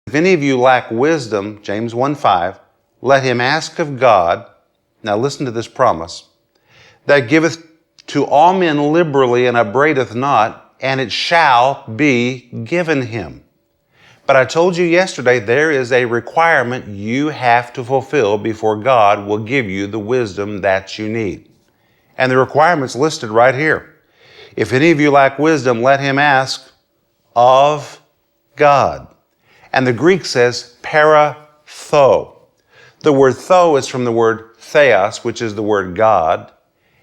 If any of you lack wisdom, James 1:5, let him ask of God, now listen to this promise, that giveth to all men liberally and upbraideth not, and it shall be given him. But I told you yesterday, there is a requirement you have to fulfill before God will give you the wisdom that you need. And the requirement's listed right here. If any of you lack wisdom, let him ask of God. And the Greek says paratho. The word tho is from the word theos, which is the word God.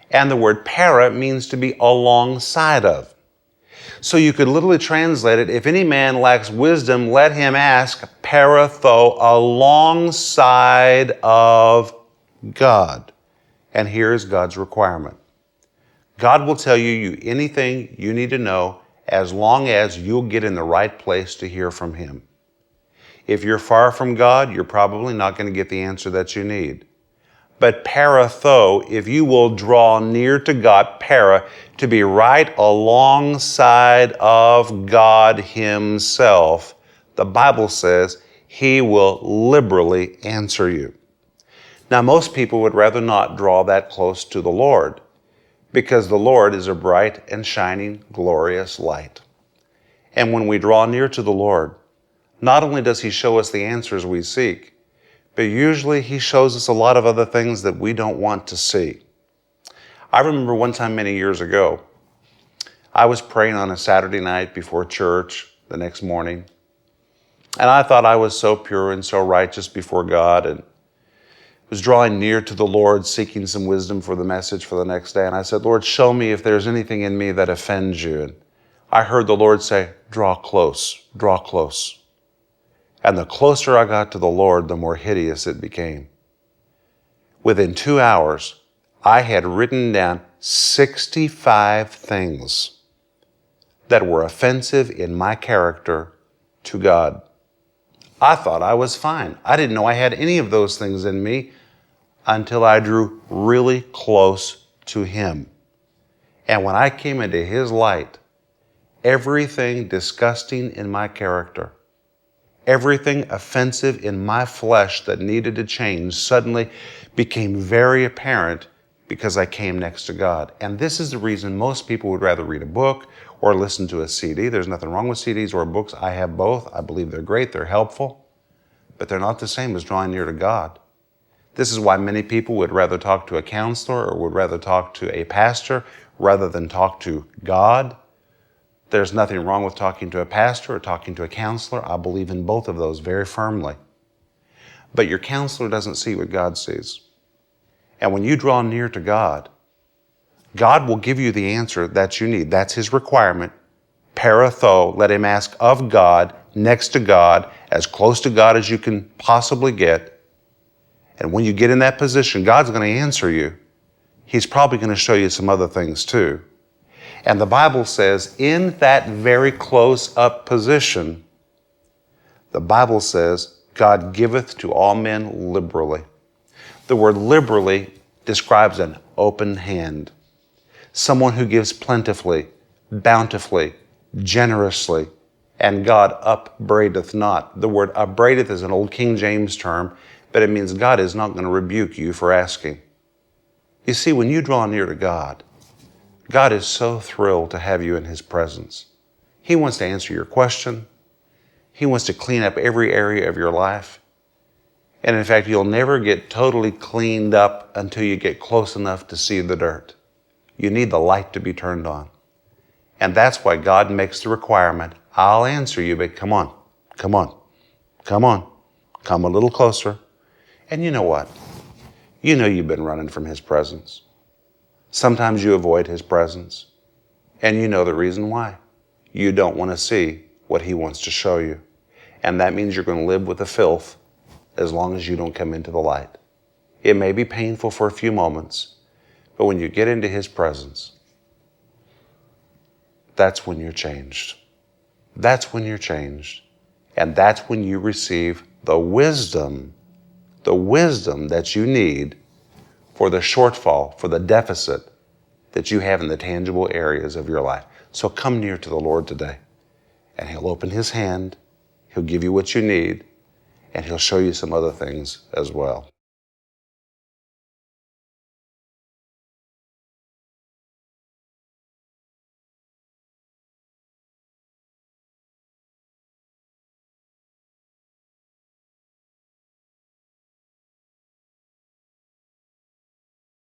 And the word para means to be alongside of. So you could literally translate it, if any man lacks wisdom, let him ask paratho, alongside of God. And here is God's requirement. God will tell you anything you need to know as long as you'll get in the right place to hear from him. If you're far from God, you're probably not going to get the answer that you need. But paratho, if you will draw near to God, to be right alongside of God himself, the Bible says he will liberally answer you. Now, most people would rather not draw that close to the Lord because the Lord is a bright and shining, glorious light. And when we draw near to the Lord, not only does he show us the answers we seek, but usually he shows us a lot of other things that we don't want to see. I remember one time many years ago, I was praying on a Saturday night before church the next morning, and I thought I was so pure and so righteous before God, and was drawing near to the Lord, seeking some wisdom for the message for the next day. And I said, Lord, show me if there's anything in me that offends you. And I heard the Lord say, draw close, draw close. And the closer I got to the Lord, the more hideous it became. Within 2 hours, I had written down 65 things that were offensive in my character to God. I thought I was fine. I didn't know I had any of those things in me until I drew really close to him. And when I came into his light, everything disgusting in my character, everything offensive in my flesh that needed to change suddenly became very apparent because I came next to God. And this is the reason most people would rather read a book or listen to a CD. There's nothing wrong with CDs or books. I have both. I believe they're great. They're helpful. But they're not the same as drawing near to God. This is why many people would rather talk to a counselor or would rather talk to a pastor rather than talk to God. There's nothing wrong with talking to a pastor or talking to a counselor. I believe in both of those very firmly. But your counselor doesn't see what God sees. And when you draw near to God, God will give you the answer that you need. That's his requirement. Paratho, let him ask of God, next to God, as close to God as you can possibly get. And when you get in that position, God's going to answer you. He's probably going to show you some other things too. And the Bible says in that very close-up position, the Bible says, God giveth to all men liberally. The word liberally describes an open hand. Someone who gives plentifully, bountifully, generously, and God upbraideth not. The word upbraideth is an old King James term, but it means God is not going to rebuke you for asking. You see, when you draw near to God, God is so thrilled to have you in his presence. He wants to answer your question. He wants to clean up every area of your life. And in fact, you'll never get totally cleaned up until you get close enough to see the dirt. You need the light to be turned on. And that's why God makes the requirement, I'll answer you, but come on, come on, come on, come a little closer. And you know what? You know you've been running from his presence. Sometimes you avoid his presence. And you know the reason why. You don't want to see what he wants to show you. And that means you're going to live with the filth as long as you don't come into the light. It may be painful for a few moments, but when you get into his presence, that's when you're changed. That's when you're changed. And that's when you receive the wisdom that you need for the shortfall, for the deficit that you have in the tangible areas of your life. So come near to the Lord today, and he'll open his hand, He'll give you what you need, and He'll show you some other things as well.